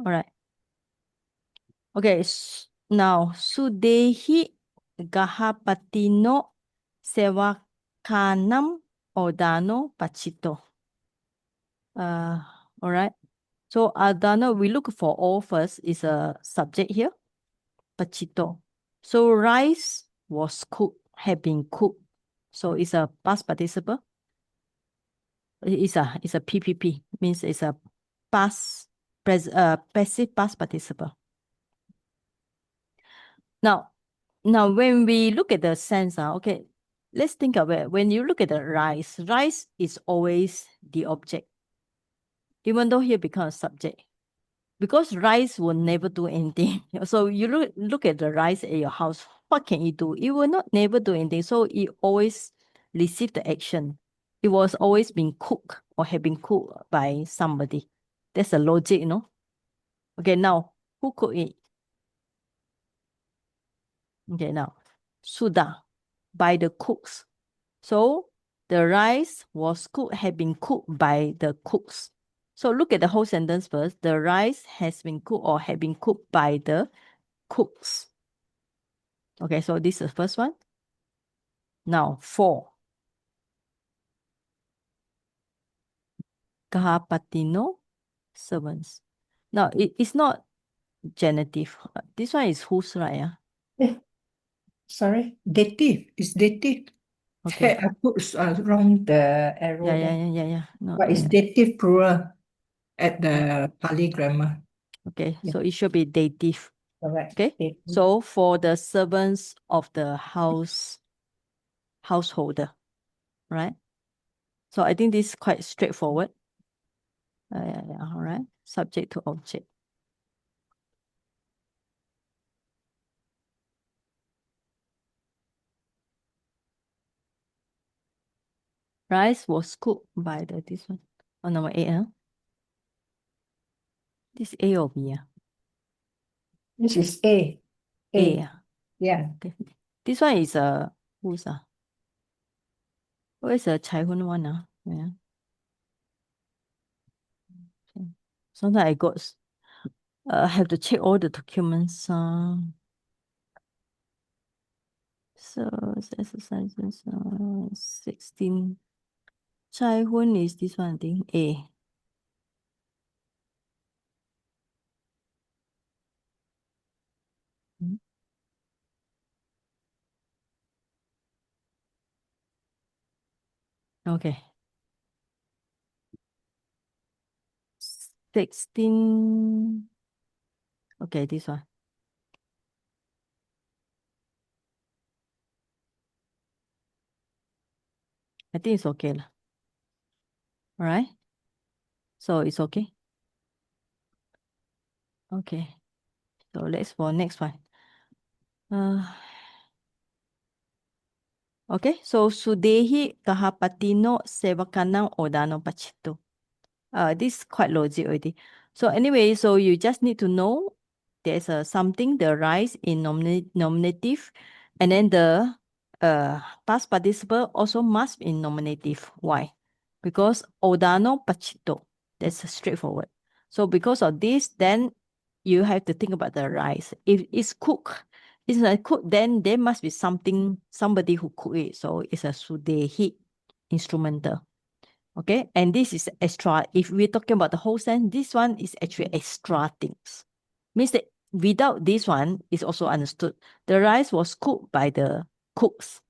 All right. Okay. Now, sudehi gahapatino sewakanam odano pachito. All right. So adano, we look for all first is a subject here. Pachito. So rice was cooked, had been cooked. So it's a past participle. It's a PPP, means it's a passive past participle. Now when we look at the sense, okay, let's think of it. When you look at the rice is always the object, even though here becomes subject. Because rice will never do anything. So you look at the rice at your house, what can it do? It will not never do anything. So it always receive the action. It was always being cooked or have been cooked by somebody. That's the logic, Okay, now who cooked it? Okay, now sudah, by the cooks. So the rice was cooked, had been cooked by the cooks. So look at the whole sentence first. The rice has been cooked or had been cooked by the cooks. Okay, so this is the first one. Now, 4. Kahapatino servants. Now, it's not genitive. This one is whose, right? Sorry, dative. It's dative. Okay. I put wrong the arrow there. Yeah. No, But it's dative plural at the Pali grammar. Okay, Yeah. so it should be dative. Correct. Okay, Dative. so for the servants of the householder, right? So I think this is quite straightforward. Yeah, all right. Subject to object. Rice was cooked by this one. Oh, number 8, huh? This A or B? This is A. A. Yeah. Okay. This one is who's where's the Chai Hun one? Yeah. Okay. Sometimes I got have to check all the documents. So exercises 16. Chai Hun is this one, I think. A. Okay. 16. Okay, this one. I think it's okay. All right. So it's okay. Okay. So let's for next one. Okay, so sudehi kahapatino sewakanang odano pachito. This is quite logic already. So anyway, so you just need to know there's something, the rice in nominative, and then the past participle also must be in nominative. Why? Because odano pachito. That's straightforward. So because of this, then you have to think about the rice. If it's cooked, it's not cooked, then there must be somebody who cook it. So it's a sudehi instrumental. Okay, and this is extra. If we're talking about the whole sense, this one is actually extra things. Means that without this one, it's also understood. The rice was cooked by the cooks.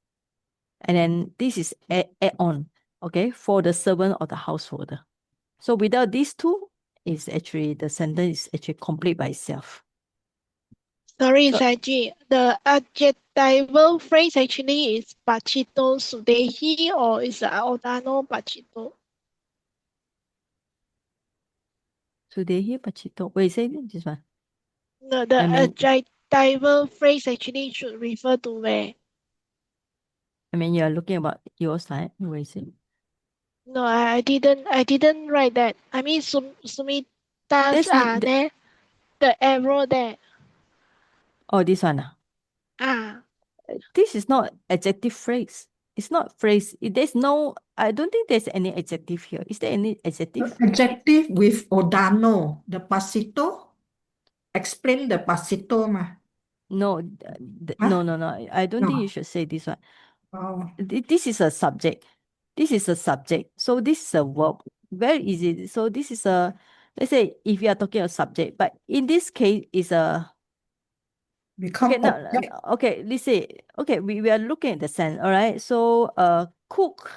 And then this is add on, okay, for the servant or the householder. So without these two, is actually the sentence is actually complete by itself. Sorry, So- Saji. The adjectival phrase actually is Pachito Sudehi or is Odano Pachito? Sudehi Pachito. Wait, say this one. No, the I mean, adjectival phrase actually should refer to where? you are looking about your side. Where is it? No, I didn't write that. I mean, Sumita's there, the arrow there. Oh, this one. This is not adjective phrase. It's not phrase. There's no, I don't think there's any adjective here. Is there any adjective? Adjective with odano, the pasito. explain the pasito mah. No, Huh? no. I don't think you No. should say this one. Oh, This is a subject. This is a subject. So this is a verb. Very easy. So this is a, let's say if you are talking a subject, but in this case is a, become okay, now, object. okay, let's say, okay, we are looking at the sense, all right? So, cook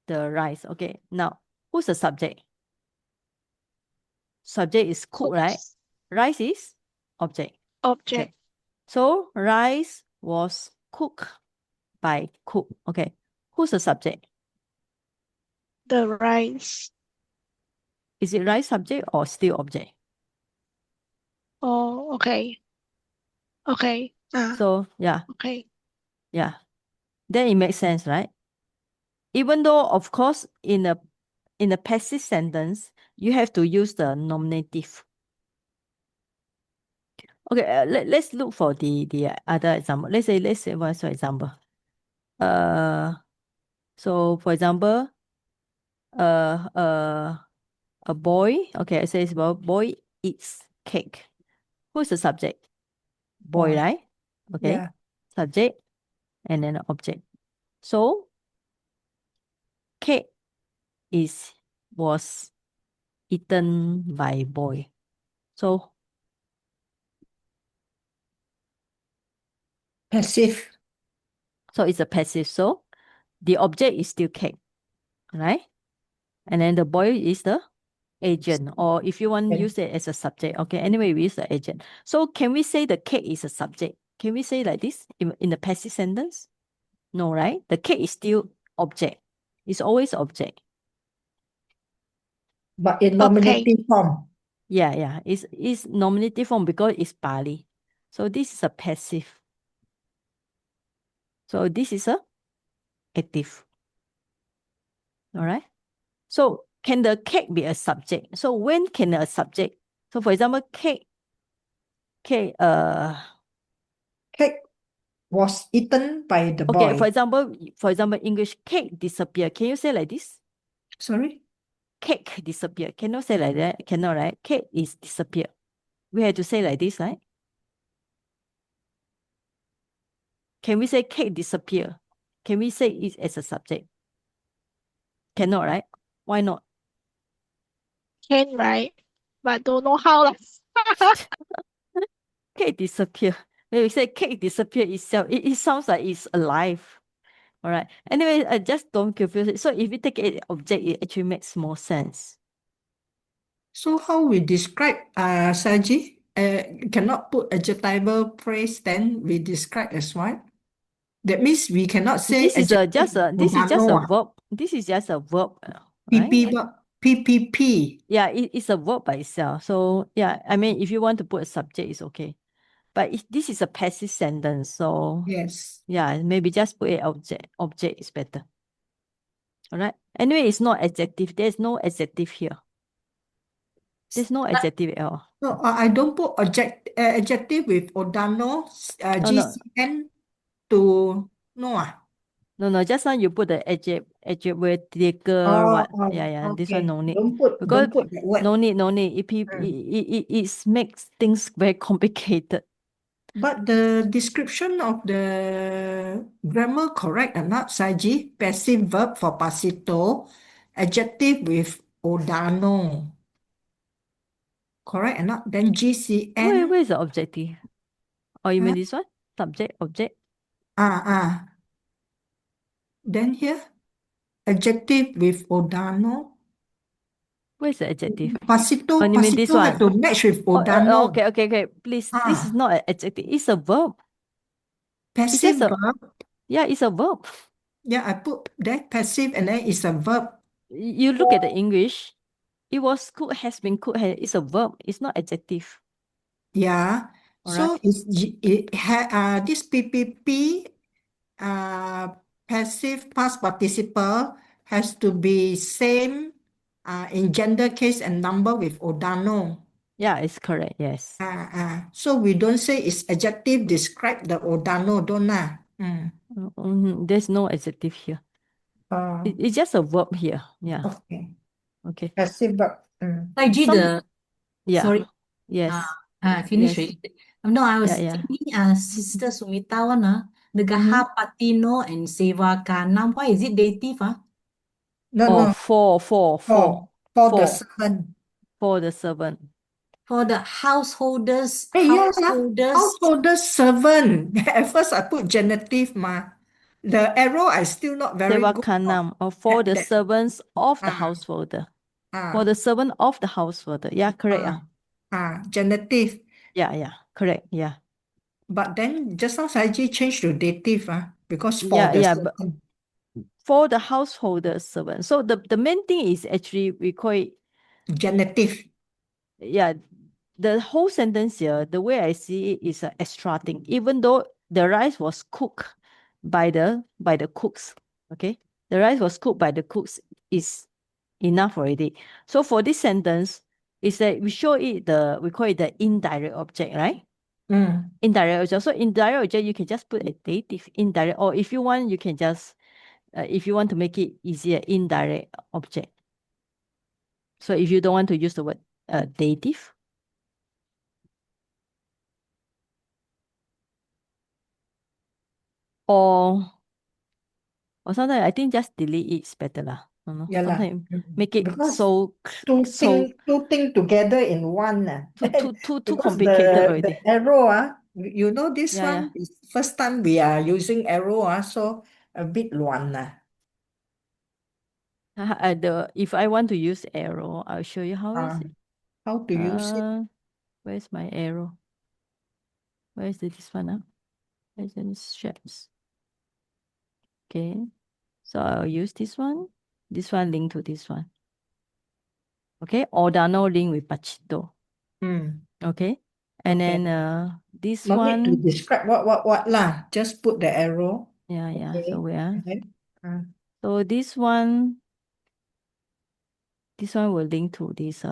the rice. Okay, now, who's the subject? Subject is cook, right? Cooks. Rice is object. Object. Okay, so rice was cooked by cook. Okay, who's the subject? The rice. Is it rice subject or still object? Oh, okay. Okay. So, yeah, Okay. yeah. Then it makes sense, right? Even though, of course, in a passive sentence, you have to use the nominative. Okay, let's look for the other example. Let's say one for example. Uh, so for example, uh, uh, a boy. Okay, it says well, boy eats cake. Who's the subject? Boy, Boy. right? Okay, Yeah. subject and then object. So cake was eaten by boy. So Passive. it's a passive. So the object is still cake, right? And then the boy is the agent, or if you want to Okay. use it as a subject. Okay, anyway, we use the agent. So can we say the cake is a subject? Can we say like this in the passive sentence? No, right? The cake is still object. It's always object. But in Okay. nominative form. Yeah. It's nominative form because it's Pali. So this is a passive. So this is a active. All right. So can the cake be a subject? So when can a subject? So for example, cake, Cake was eaten by the okay, boy. for example, English cake disappear. Can you say like this? Sorry? Cake disappear. Cannot say like that. Cannot, right? Cake is disappear. We have to say like this, right? Can we say cake disappear? Can we say it as a subject? Cannot, right? Why not? Can, right? But don't know how lah. Cake disappear. When we say cake disappear itself, it sounds like it's alive. All right. Anyway, I just don't confuse it. So if you take it object, it actually makes more sense. So how we describe Saji? Cannot put adjectival phrase, then we describe as what? That means we cannot say This is adjective this is just a Udano, verb. This is just a verb, PP, right? PPP. Yeah, it's a verb by itself. So yeah, I mean, if you want to put a subject, it's okay. But this is a passive sentence, so Yes. yeah, maybe just put it object. Object is better. All right. Anyway, it's not adjective. There's no adjective here. There's no adjective at all. No, I don't put adjective with Odano, No, no, GCN to no. no. Just now you put the adjective Oh, what? Yeah. This one okay. no need Don't put because that word. no need. It makes things very complicated. But the description of the grammar correct or not, Saji? Passive verb for pasito, adjective with odano. Correct or not? Then GCN. Where is the objective? Oh, you Huh? mean this one? Subject, object. Ah. Then here, adjective with odano. Where's the adjective? Pasito, Oh, you mean this pasito have one? to match with Oh, odano. okay. Please, this is Ah, not an adjective. It's a verb. It's passive just a verb. yeah. It's a verb. Yeah, I put that passive and then it's a verb. You look at the English. It was cooked, has been cooked. It's a verb. It's not adjective. Yeah. All right. So this PPP passive past participle has to be same in gender case and number with odano. Yeah, it's correct. Yes. So we don't say it's adjective describe the odano, don't lah. There's no adjective here. Uh, It's just a verb here. Yeah. okay. Okay. Passive verb. 那你记 Some 得 Yeah. Sorry. Yes. Finish Yes. already. No, I was Yeah. thinking, Sister Sumita one, the Mm-hmm. Gaha Patino and Seva Kanam. Why is it dative? No, Oh, no. for For the servant. the servant. For the householders, Yeah, householders. householder servant. At first I put genitive ma. The arrow I still not very good. Sevakanam, or for the That servants of the ah householder. For ah the servant of the householder. Yeah, correct. genitive. Yeah, correct. Yeah. But then just now Saiji changed to dative because for the But servant. for the householder servant. So the main thing is actually we call it, Genitive. yeah, the whole sentence here, the way I see it is an extra thing. Even though the rice was cooked by the cooks, okay? The rice was cooked by the cooks is enough already. So for this sentence, is that we show it we call it the indirect object, right? Mm. Indirect object. So indirect object, you can just put a dative indirect, or if you want, you can just if you want to make it easier, indirect object. So if you don't want to use the word dative, or sometimes I think just delete it is better lah. Yeah lah. Sometimes make it Because so two thing together in one. too Because complicated the already. arrow, you know this Yeah. one is first time we are using arrow, so a bit 乱 If I want to use arrow, I'll show you how is it. How to use it? Where's my arrow? Where is this one? Where's the shapes? Okay. So I'll use this one. This one link to this one. Okay. Ordano link with Pachito. Okay. And Okay. then this No need to one. describe what lah. Just put the arrow. Yeah. Okay. So where? Uh, So this one will link to this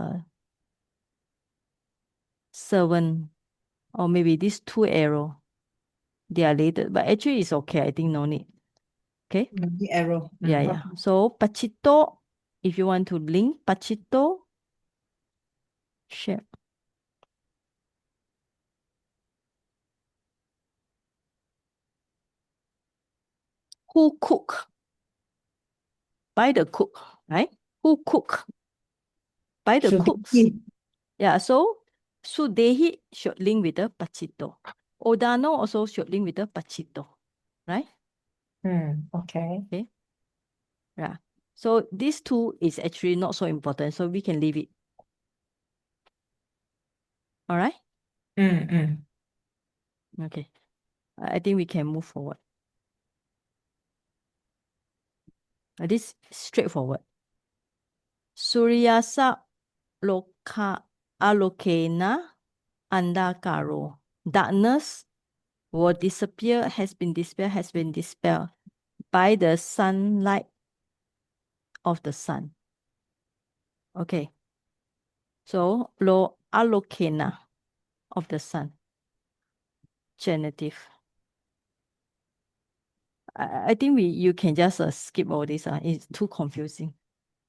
servant, or maybe these two arrow. They are related, but actually it's okay. I think no need. Okay. the arrow. Yeah. So Pachito, if you want to link Pachito, share. Who cook? By the cook, right? Who cook? By the cooks. Yeah, so Sudehi should link with the Pachito. Odano also should link with the Pachito, right? Okay. Okay. Yeah. So these two is actually not so important, so we can leave it. All right? Okay. I think we can move forward. This is straightforward. Suryasa loka alokena andakaro. Darkness will disappear, has been dispelled by the sunlight of the sun. Okay. So lo alokena of the sun. Genitive. I think you can just skip all this. It's too confusing.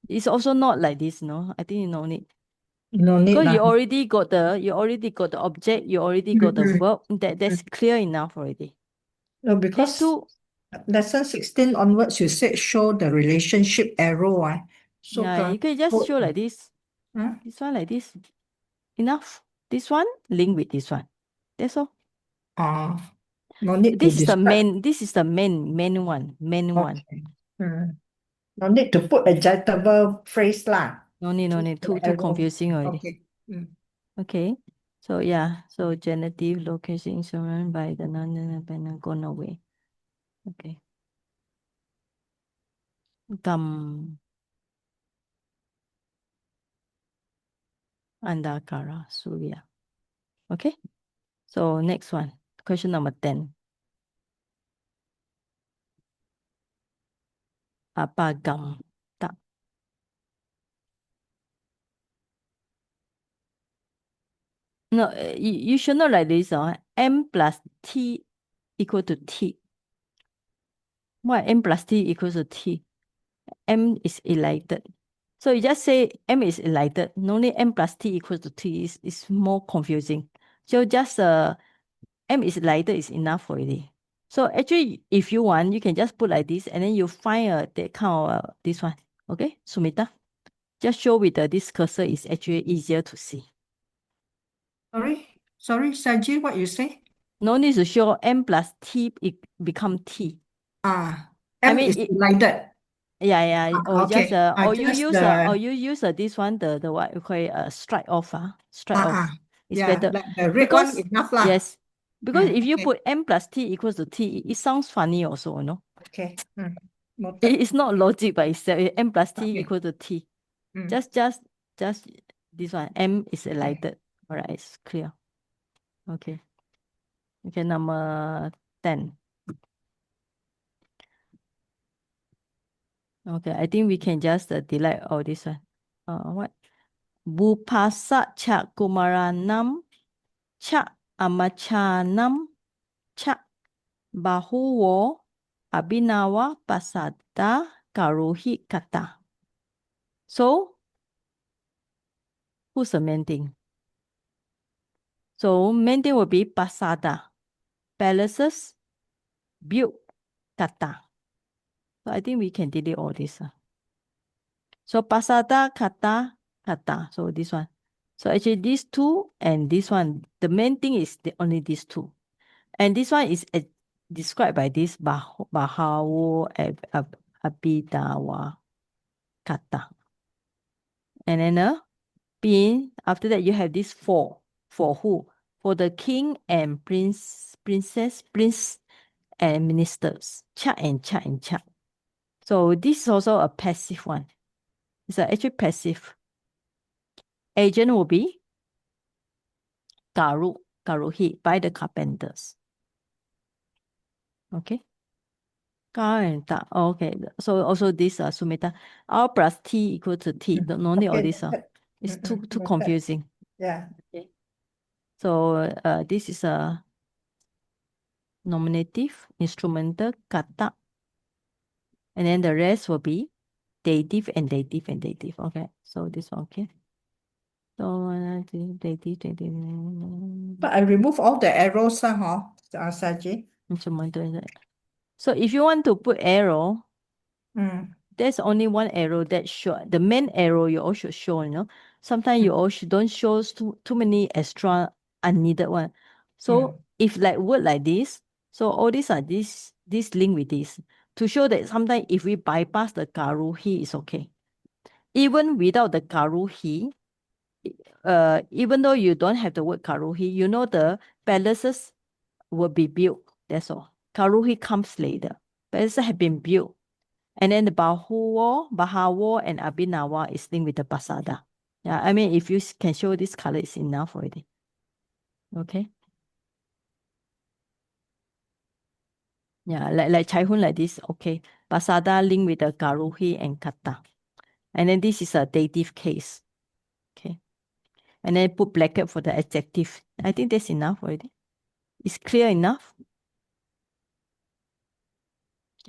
It's also not like this, no? I think you no need. No need Because lah. you already got the object, you already got the verb. That's clear enough already. No, These because two, lesson 16 onwards, you said show the relationship arrow. So yeah, you can just show like this. This one like this. Enough. This one link with this one. That's all. No need to This is the describe. this is the main one. One. No need to put adjectival phrase lah. No need. Too confusing already. Okay. Okay. So yeah. So genitive location surrounded by the non-independent gone away. Okay. Gam Andakara Surya. Okay. So next one. Question number 10. Apa gam tak? No, you should know like this. M plus T equal to T. Why M plus T equals to T? M is elected. So you just say M is enlightened. No need M plus T equals to T is more confusing. So just M is enlightened is enough already. So actually, if you want, you can just put like this, and then you find that kind of this one. Okay, Sumita, just show with this cursor is actually easier to see. Sorry, Saji, what you say? No need to show M plus T it become T. M mean, is enlightened. Yeah. Or Okay. just or you Just use the or you use this one the what you call it, strike off strike off. It's yeah, better like the red one because enough lah. yes, because if you Okay. put M plus T equals to T, it sounds funny also, no? Okay. Noted. It's not logic, but it's M plus T Okay. equal to T. Mm. Just this one. M is enlightened. All right, it's clear. Okay. Okay, number 10. Okay, I think we can just delete all this one. What? Bupasa Cha Kumaranam Cha Amachanam Cha Bahuwo Abhinawa Pasada Karuhi Kata. So, who's the main thing? So, main thing will be Pasada. Palaces, built, Kata. So, I think we can delete all this. So, Pasada, Kata, Kata. So, this one. So, actually, these two and this one, the main thing is only these two. And this one is described by this Bahawo Abidawa Kata. And then being after that you have this four. For who? For the king and princess, prince and ministers. Cha and cha and cha. So this is also a passive one. It's actually passive. Agent will be Garuhi by the carpenters. Okay. Okay. So also this Sumita, R plus T equal to T. No need all this. It's too confusing. Yeah. Okay. So this is a nominative, instrumental, kata. And then the rest will be dative and dative and dative. Okay. So this one, okay. So dative. But I remove all the arrows, Saji. Instrumental. So if you want to put arrow, there's only one arrow that show. The main arrow you all should show, Sometimes you all don't show too many extra unneeded one. So if like word like this, so all these are this link with this to show that sometimes if we bypass the karuhi, it's okay. Even without the karuhi, even though you don't have the word karuhi, the palaces will be built. That's all. Karuhi comes later. Palaces have been built. And then the Bahawo, and Abhinawa is linked with the Pasada. Yeah, I mean, if you can show this color, it's enough already. Okay. Yeah, like Chai Hun like this. Okay. Pasada linked with the Garuhi and Kata. And then this is a dative case. Okay. And then put bracket for the adjective. I think that's enough already. It's clear enough.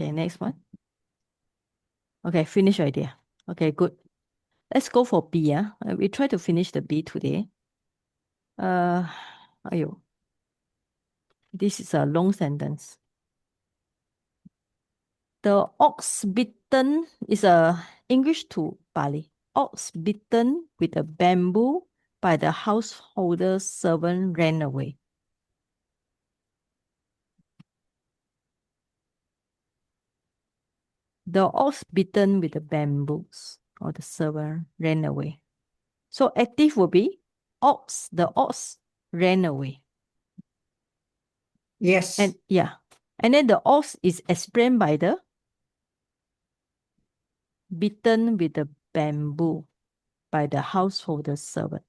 Okay, next one. Okay, finish idea. Okay, good. Let's go for B. We try to finish the B today. This is a long sentence. The ox bitten is a English to Bali. Ox bitten with a bamboo by the householder's servant ran away. The ox bitten with the bamboos or the servant ran away. So active will be ox. The ox ran away. Yes. And yeah. And then the ox is explained by the bitten with the bamboo by the householder's servant.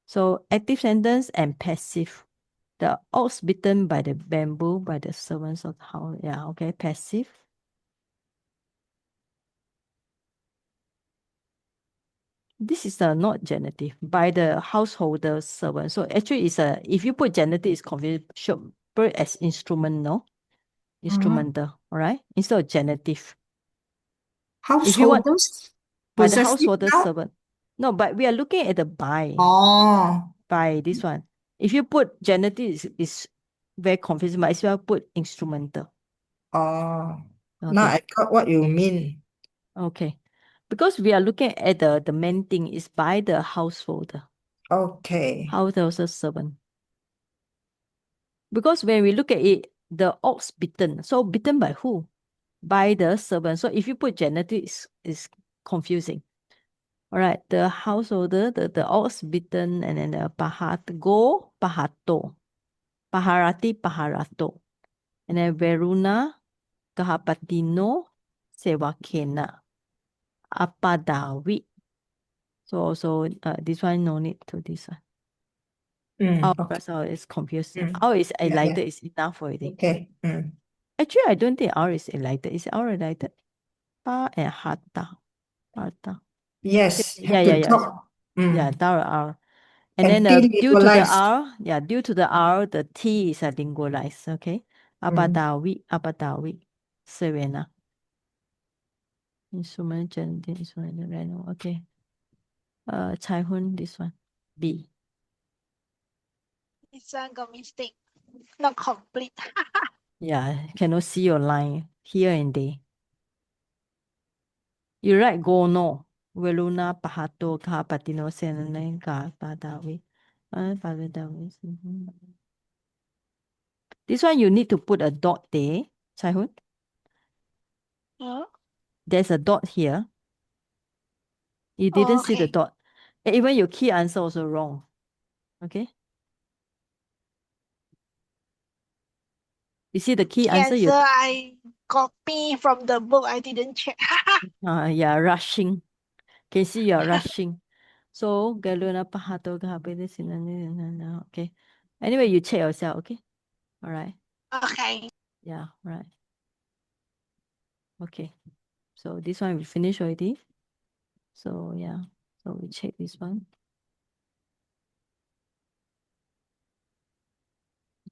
So active sentence and passive. The ox bitten by the bamboo by the servants of the house. Yeah, okay, passive. This is not genitive by the householder servant. So actually, it's if you put genitive, it's confused. Should put it as instrument, no? Instrumental, all right? Instead of genitive. If you want, Householders? By the Possessive householder noun? servant. No, but we are looking at the by. Oh, By this one. If you put genitive is very confusing, might as well put instrumental. oh. Now Okay. I got what you mean. Okay. Because we are looking at the main thing is by the householder. Okay. Householder servant. Because when we look at it, the ox bitten. So bitten by who? By the servant. So if you put genitive, is confusing. All right, the householder, the ox bitten, and then the go pahato, paharati paharato, and then veruna kahapatino sewakena, apadawi. So this one no need to this one. Okay. So it's confusing. Mm. Our is Yeah, yeah. highlighted is enough already. Okay. Actually, I don't think our is highlighted. Is our highlighted? Pa and hata. Hata. Yes, Yeah, have yeah, to yeah. drop. Yeah, dar R. And And then due to the delingualize. R, due to the R, the T is a lingualized, okay? Abadawi, Serena. Instrument, genitive, instrument, random, okay. Chai Hun, this one, B. This one got mistake. Not complete. Yeah, cannot see your line here and there. You write go no. Veluna pahato ka patino senene ka padawi. Padawi. This one you need to put a dot there, Chai Hun. Huh? There's a dot here. You didn't see the Okay. dot. And even your key answer also wrong. Okay. You see the key answer, Answer I copy from the book. I didn't check. yeah, rushing. Can see you're rushing. So galuna pahato okay. Anyway, you check yourself, okay? All right. Okay. Yeah, right. Okay. So this one we finished already. So yeah. So we check this one.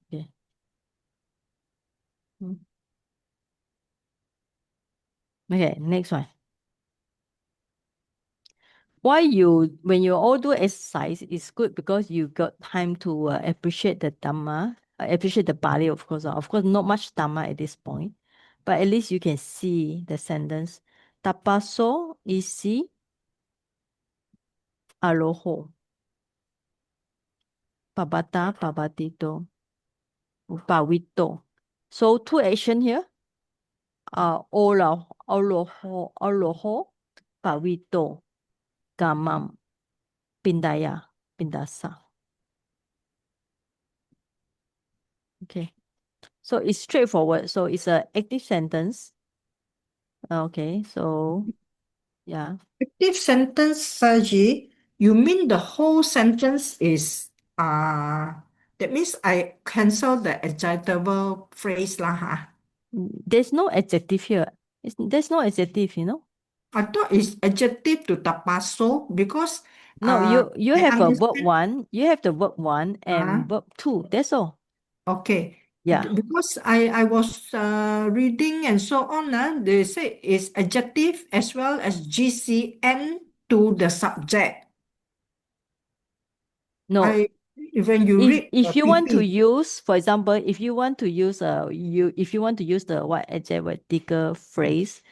Okay. Okay, next one. Why when you all do exercise, it's good because you got time to appreciate the Dhamma, appreciate the Bali, of course. Of course, not much Dhamma at this point, but at least you can see the sentence. Tapaso isi aloho. Pabata pabatito. Pawito. So two action here. Aloho, pawito, gamam, pindaya, pindasa. Okay. So it's straightforward. So it's an active sentence. Okay, so yeah. Active sentence, Saji, you mean the whole sentence is that means I cancel the adjectival phrase lah, huh? There's no adjective here. There's no adjective, you know. I thought it's adjective to tapaso because No, you I have a verb understand. one, you have the verb one and Uh, verb two. That's all. okay. Yeah. Because I was reading and so on, they say it's adjective as well as GCN to the subject. No. When you read If you want to PP, use, for example, if you want to use the what adjective phrase,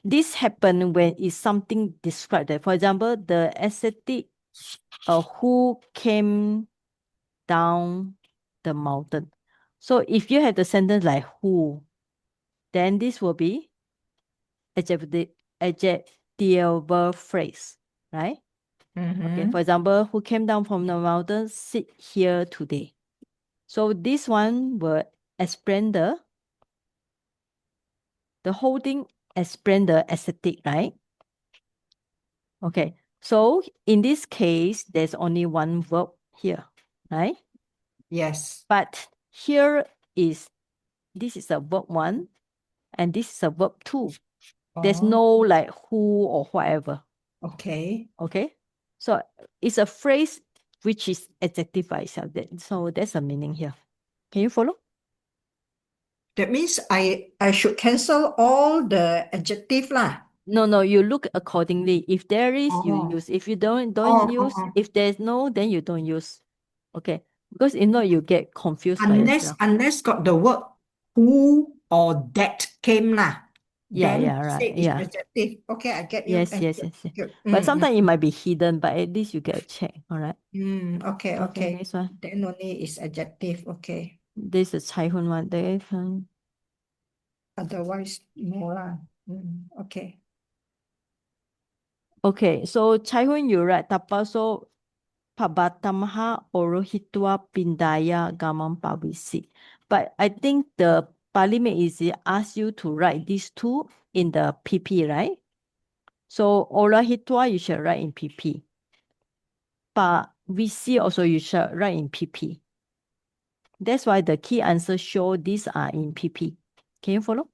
this happen when it's something described there. For example, the ascetic who came down the mountain. So if you have the sentence like who, then this will be adjective phrase, right? Okay, for example, who came down from the mountain, sit here today. So this one will explain the whole thing, explain the aesthetic, right? Okay, so in this case, there's only one verb here, right? yes. But here this is a verb one, and this is a verb two. There's Oh, no like who or whatever. okay. Okay, so it's a phrase which is adjective by itself. So that's a meaning here. Can you follow? That means I should cancel all the adjective lah. No, you look accordingly. If there is, you Oh, use. If you don't oh, use. oh. If there's no, then you don't use. Okay, because if not, you get confused by yourself. Unless got the word who or that came lah, Yeah, then right. say it's Yeah. adjective. Okay, I get you. Yes, yes, Good, yes, yes. good. But sometimes it might be hidden, but at least you get a check. All right. Okay, Okay, okay. next one. Then only is adjective. Okay. This is Chai Hun one. There. Otherwise, no lah. Okay. Okay, so Chai Hun, you write tapaso pabatamha orohitua pindaya gamam pavisi. But I think the parliament is ask you to write these two in the PP, right? So orohitua you should write in PP. Pavisi also you should write in PP. That's why the key answers show these are in PP. Can you follow?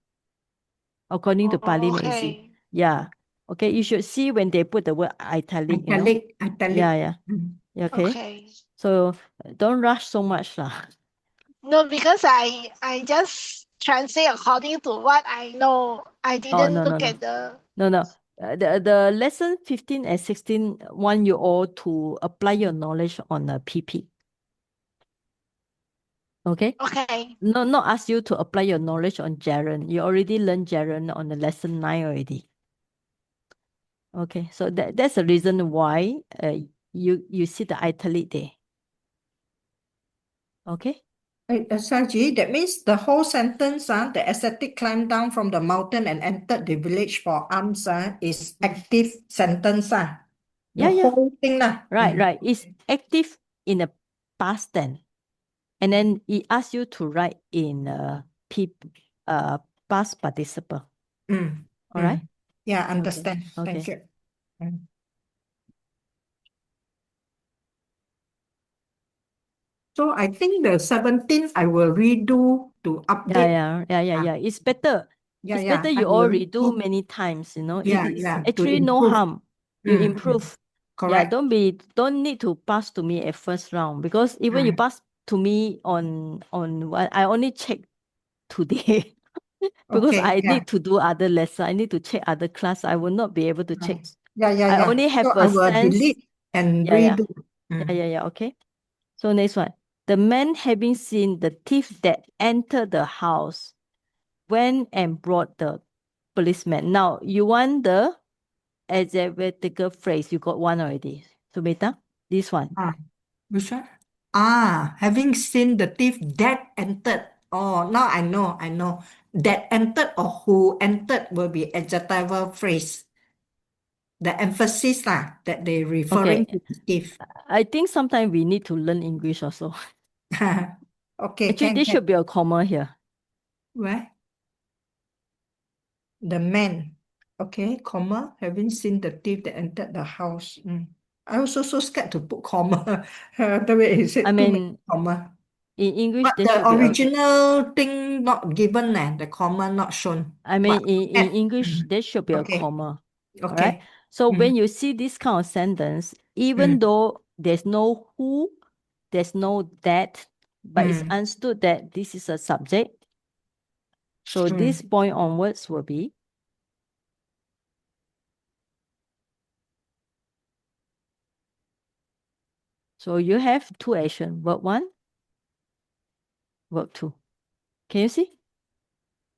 According to parliament, Okay. yeah. Okay, you should see when they put the word italic, you know? Italic. Yeah. Okay. Okay. So don't rush so much lah. No, because I just translate according to what I know. I Oh, didn't no. look at the No. The lesson 15 and 16 want you all to apply your knowledge on the PP. Okay? okay. No, not ask you to apply your knowledge on gerund. You already learned gerund on the lesson 9 already. Okay, so that's the reason why you see the italic there. Okay? Saji, that means the whole sentence, the ascetic climbed down from the mountain and entered the village for alms, is active sentence, the Yeah. whole thing lah. Right. It's active in the past tense. And then it asks you to write in past participle. All right? Yeah, understand. Okay. Thank you. So I think the 17th I will redo to update. Yeah. It's better. Yeah, It's yeah, better I you all will redo improve. many times, you know. Yeah, It is yeah, to actually no improve. harm. You Mm, improve. Correct. Yeah, don't need to pass to me at first round because even you pass to me on what I only check today because Okay, I yeah. need to do other lesson. I need to check other class. I will not be able to check. Yeah. I only have So a I will sense. delete and Yeah. redo. Yeah. Okay. So next one. The man having seen the thief that entered the house went and brought the policeman. Now you want the adjectival phrase. You got one already. So beta, this one. Which one? Having seen the thief that entered. Oh, now I know. That entered or who entered will be adjectival phrase. The emphasis that they referring to the thief. I think sometimes we need to learn English also. Okay, Actually, can. there should be a comma here. Where? The man. Okay, comma, having seen the thief that entered the house. I also so scared to put comma. The way he said I too many mean, comma. in English, But there the should be a. original thing not given, the comma not shown. I mean, But in English, there should be a okay, comma. All okay. right. So when you see this kind of sentence, even though there's no who, there's no that, but it's understood that this is a subject. So this point onwards will be. So you have two action, verb 1, verb 2. Can you see?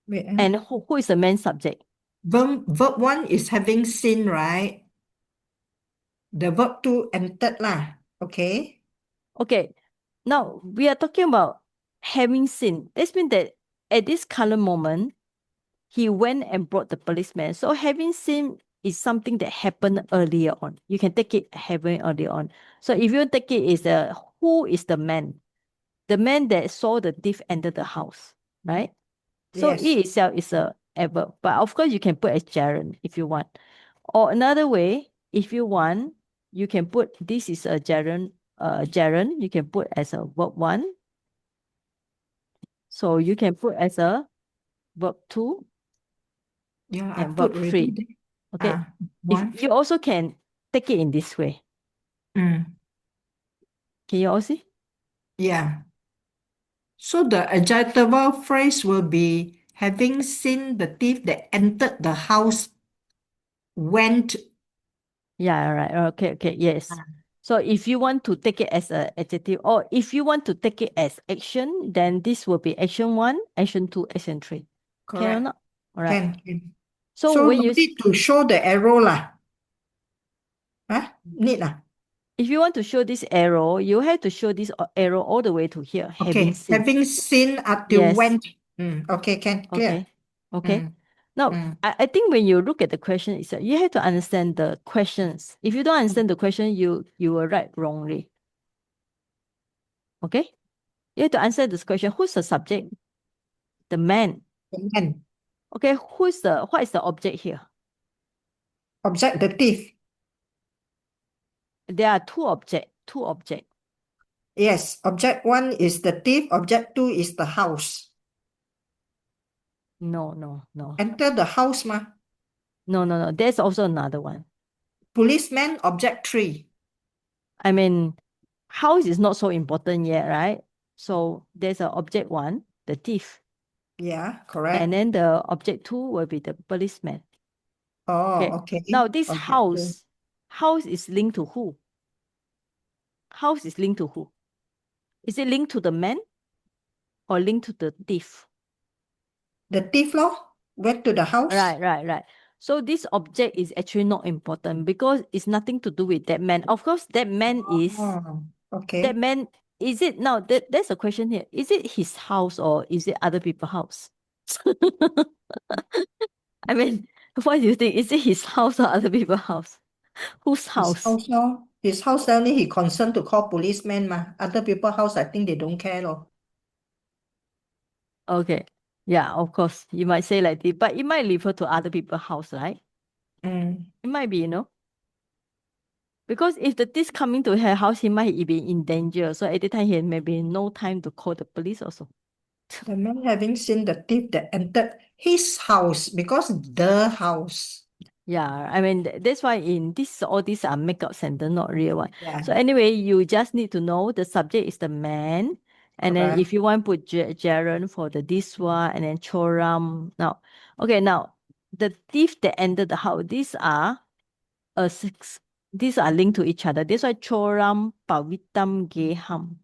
Wait, And who is the main subject? verb 1 is having seen, right? The verb 2 entered lah. Okay. Okay. Now we are talking about having seen. This means that at this current moment, he went and brought the policeman. So having seen is something that happened earlier on. You can take it happening earlier on. So if you take it is who is the man? The man that saw the thief enter the house, right? So Yes. it itself is a adverb. But of course you can put as gerund if you want. Or another way, if you want, you can put this is a gerund, you can put as a verb 1. So you can put as a verb 2 Yeah, I and put verb 3. already. Okay. One. If you also can take it in this way. Can you all see? Yeah. So the adjectival phrase will be having seen the thief that entered the house went. Yeah, right. Okay, yes. Ah. So if you want to take it as an adjective, or if you want to take it as action, then this will be action 1, action 2, action 3. Can or Correct. not? All right. Can. So So when no you need to show the arrow lah. Huh? Need lah. if you want to show this arrow, you have to show this arrow all the way to here, having Okay. seen. Having seen until Yes. went. Okay, can clear. Okay. Now, I think when you look at the question itself, you have to understand the questions. If you don't understand the question, you will write wrongly. Okay? You have to answer this question. Who's the subject? The man. The man. Okay, what is the object here? Object, the thief. There are two objects. Yes. Object 1 is the thief. Object 2 is the house. No. Enter the house ma. No. There's also another one. Policeman, object 3. I mean, house is not so important yet, right? So there's a object 1, the thief. Yeah, correct. And then the object 2 will be the policeman. Oh, okay. Now this Object house is linked to who? House is linked to who? Is it linked to the man or linked to the thief? The thief lor went to the house. Right. So this object is actually not important because it's nothing to do with that man. Of course, that man is Oh, okay. that man. Is it now? There's a question here. Is it his house or is it other people's house? I mean, what do you think? Is it his house or other people's house? Whose His house? house lor. His house only he concerned to call policeman ma. Other people house, I think they don't care lor. Okay. Yeah, of course. You might say like this, but it might refer to other people's house, right? It might be, Because if the thief coming to her house, he might be in danger. So at the time, he may be no time to call the police also. The man having seen the thief that entered his house because the house. Yeah, I mean, that's why in this, all these are make-up sentence, not real one. Yeah. So anyway, you just need to know the subject is the man. And then if you want, put Jaren for the this one, and then Choram. Now, the thief that entered the house, these are linked to each other. That's why Choram Pavitam Geham.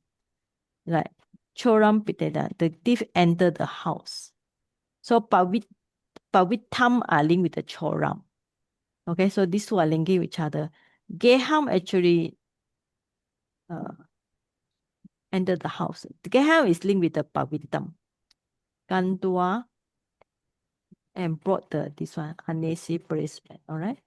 Like Choram Piteda, the thief entered the house. So Pavitam are linked with the Choram. Okay, so these two are linking with each other. Geham actually entered the house. Geham is linked with the Pavitam. Gandua and brought this one, Anesi placement. All right?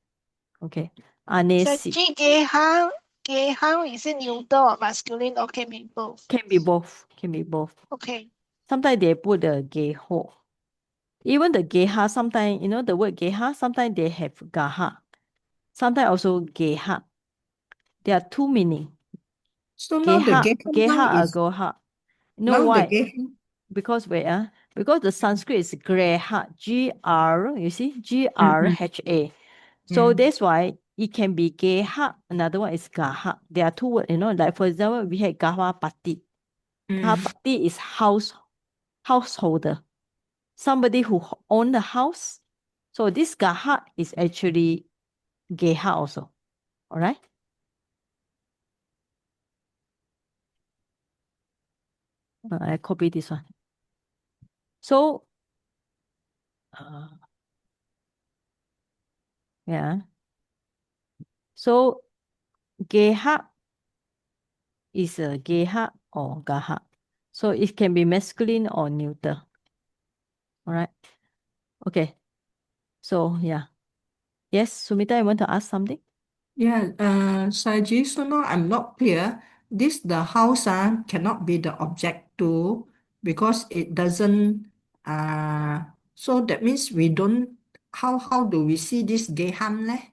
Okay. Anesi. Gehang is it neuter or masculine or can be both? Can be both. Okay. Sometimes they put the geho. Even the geha, sometimes, the word geha, sometimes they have gaha. Sometimes also geha. There are two meanings. So now the Geha or is goha. You know now the why? Because where? Because the Sanskrit is greha, G-R, you see, G-R-H-A. So that's why it can be geha. Another one is gaha. There are two words, like for example, we had gawa pati. Gawa pati is householder. Somebody who own the house. So this gaha is actually geha also. All right? I copy this one. So, yeah. So, geha is a geha or gaha. So it can be masculine or neuter. All right. Okay. So, yeah. Yes, Sumita, you want to ask something? Yeah, Saji, so now I'm not clear. This the house cannot be the object too because it doesn't so that means we don't how do we see this Geham leh?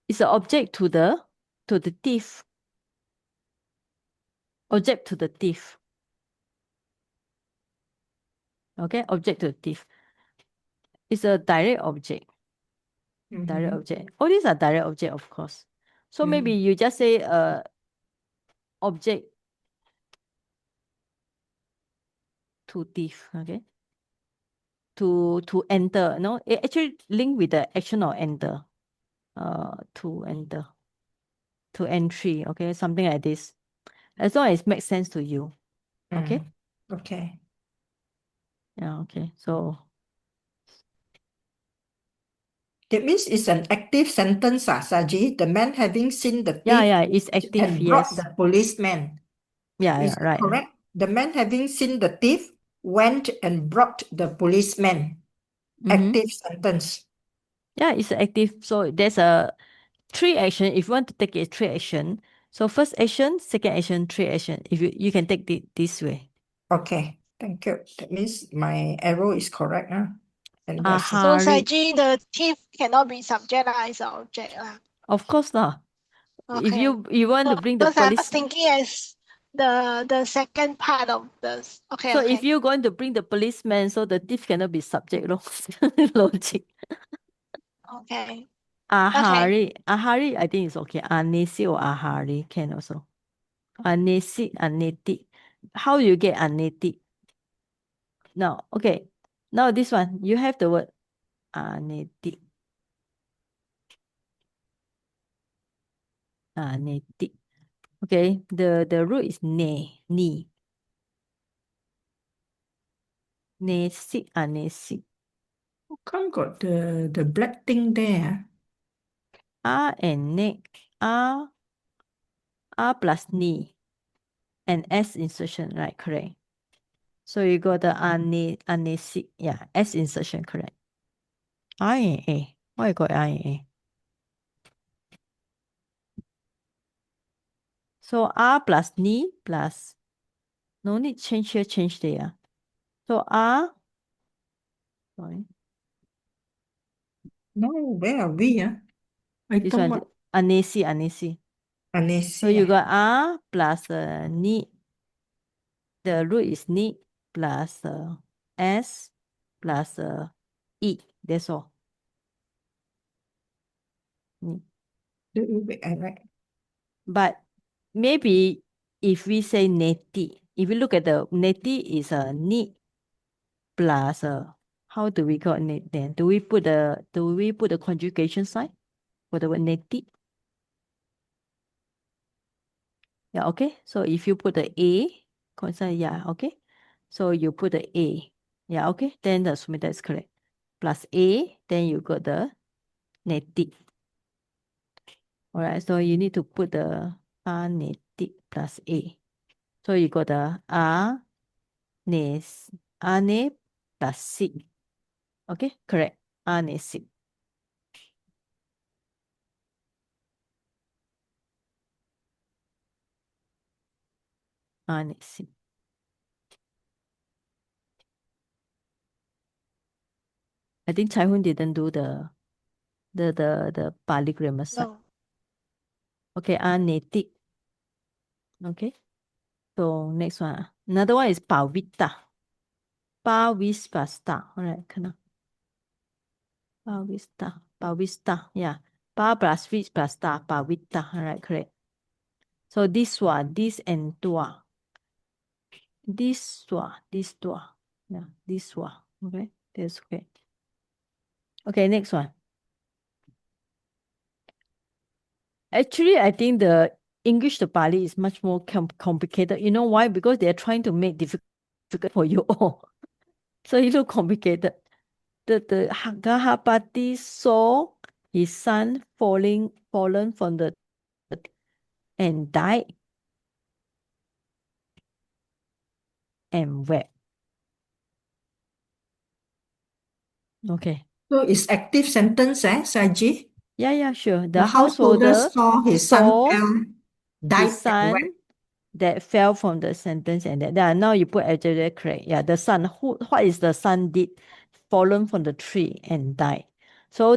It's an object to the thief. Object to the thief. Okay, object to the thief. It's a direct object. Direct object. All these are direct object, of course. So maybe you just say object to thief. Okay. to enter. No, it actually link with the action or enter. To enter. To entry. Okay, something like this. As long as it makes sense to you. Okay. Okay. Yeah. Okay. So That means it's an active sentence, Saji. The man having seen the thief yeah, it's active. and brought Yes. the policeman. Yeah. Is Right. correct? The man having seen the thief went and brought the policeman. Active sentence. Yeah, it's active. So there's a 3 action. If you want to take it 3 action, so first action, second action, 3 action. If you can take it this way. Okay, thank you. That means my arrow is correct, huh? And the So Ahari. Saji, the thief cannot be subject as an object. Of course lah. If Okay. you want to bring the Because I was police. thinking as the second part of this. Okay, So okay. if you're going to bring the policeman, so the thief cannot be subject lor. Logic. Okay. Ahari. Ahari, I think it's okay. Anesi or ahari can also. Anesi, aneti. How you get aneti? Now, okay. Now this one, you have the word aneti. Aneti. Okay, the root is ne, ni. Nesi, anesi. How come got the black thing there? A and ne. A plus ni. And S insertion, right? Correct. So you got the anesi. Yeah, S insertion, correct. I and A. Why you got I and A? So R plus ni plus. No need change here, change there. So R. Sorry. No, where are we? I This don't one, want anesi. So you got R plus ni. The root is ni plus S plus E. That's all. Ni. Wait, I write. But maybe if we say neti, if you look at the neti is a ni plus how do we call it then? Do we put the conjugation sign for the word neti? Yeah, okay. So if you put the A consonant, yeah, okay. So you put the A. Yeah, okay. Then the Sumita is correct. Plus A, then you got the neti. Alright, so you need to put the A neti plus A. So you got the A ne plus C. Okay, correct. A ne C. A ne C. I think Chai Hun didn't do the Pali grammar side. No. Okay, A ne Ti. Okay. So next one. Another one is Pavita. Pavispasta. Alright, can Pavista. Yeah. Pa plus vis plus ta. Pavita. Alright, correct. So this one, this and tua. This tua. Yeah, this one. Okay, that's okay. Okay, next one. Actually, I think the English to Pali is much more complicated. You know why? Because they're trying to make difficult for you all. So it look complicated. The Gahapati saw his son fallen from the and died and wept. Okay. So it's active sentence, Saji? Yeah, sure. The The householder householder saw his son saw fell, died his and son wept. that fell from the sentence and that. Yeah, now you put adjective correct. Yeah, the son. What is the son did? Fallen from the tree and died. So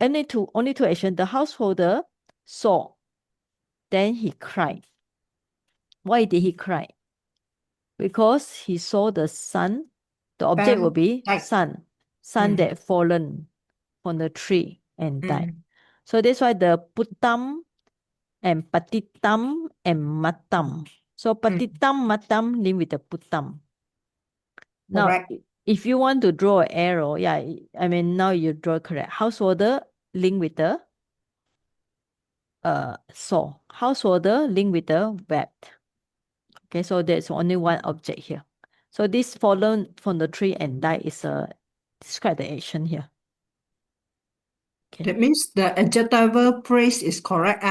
only two action. The householder saw, then he cried. Why did he cry? Because he saw the sun. The object will be Died. sun. Sun Mm. that fallen from the tree and died. Mm. So that's why the putam and patitam and matam. So patitam matam linked with the putam. Now, Correct. if you want to draw an arrow, yeah, I mean, now you draw correct. Householder link with the saw. Householder link with the web. Okay, so there's only one object here. So this fallen from the tree and died is describe the action here. Okay. That means the adjectival phrase is correct.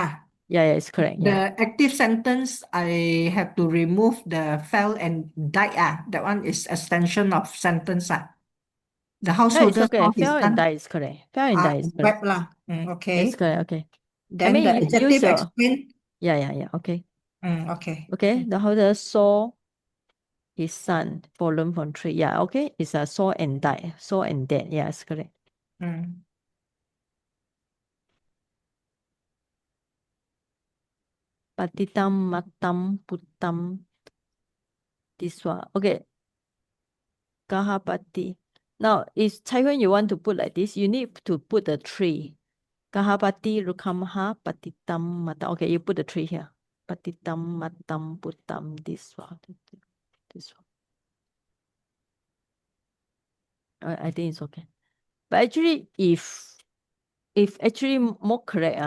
Yeah, it's correct. Yeah. The active sentence, I have to remove the fell and died. That one is extension of sentence. The Yeah, it's householder okay. saw his Fell and son. die is correct. Fell and die is correct. Web lah. It's Okay. correct. Okay. I Then mean, the use adjective your explain. yeah. Okay. Okay. Okay. The householder saw his son fallen from tree. Yeah. Okay. It's a saw and die. Saw and dead. Yeah, it's correct. Patitam, matam, putam. This one. Okay. Kahapati. Now, if Taiwan you want to put like this, you need to put the tree. Kahapati, rukamha, patitam, matam. Okay, you put the tree here. Patitam, matam, putam. This one. This one. I think it's okay. But actually, if actually more correct,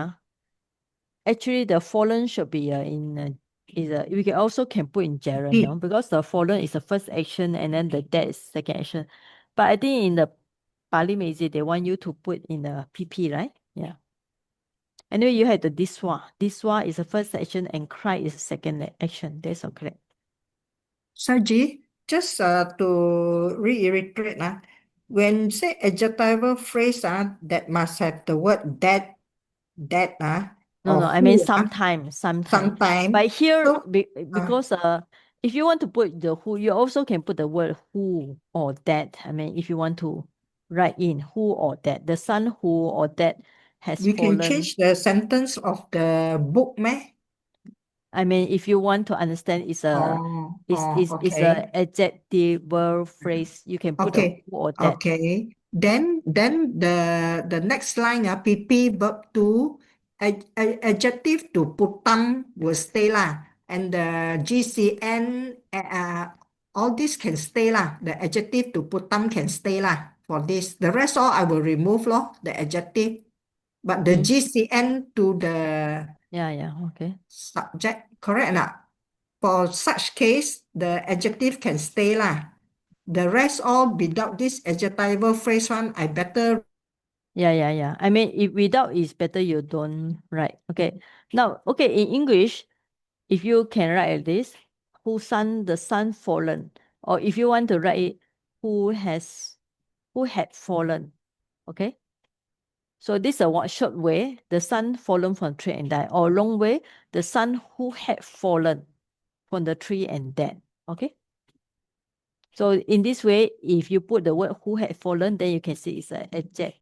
actually the fallen should be we can also put in gerund, no? Because the fallen is the first action and then the dead is second action. But I think in the Pali Meiji, they want you to put in the PP, right? Yeah. Anyway, you had the diswa. Diswa is the first action and cry is the second action. That's all correct. Saji, just to reiterate, when say adjectival phrase that must have the word that, No, or I mean who, sometimes. sometime. But here, So, because if you want to put the who, you also can put the word who or that. I mean, if you want to write in who or that, the son who or that has we can fallen. change the sentence of the book, meh? I mean, if you want to understand, it's a Okay. adjective phrase. You can put a Okay. who or that. Okay. Then the next line, PP verb to adjective to putam will stay lah. And the GCN all this can stay lah. The adjective to putam can stay lah for this. The rest all I will remove the adjective. But the GCN to the Okay. subject, correct or not? For such case, the adjective can stay lah. The rest all without this adjectival phrase one, I better. Yeah. I mean, if without is better you don't write. Okay. Now, okay, in English, if you can write like this, the son fallen. Or if you want to write it, who had fallen. Okay. So this is a one short way, the son fallen from tree and died. Or long way, the son who had fallen from the tree and died. Okay. So in this way, if you put the word who had fallen, then you can see it's an adjective.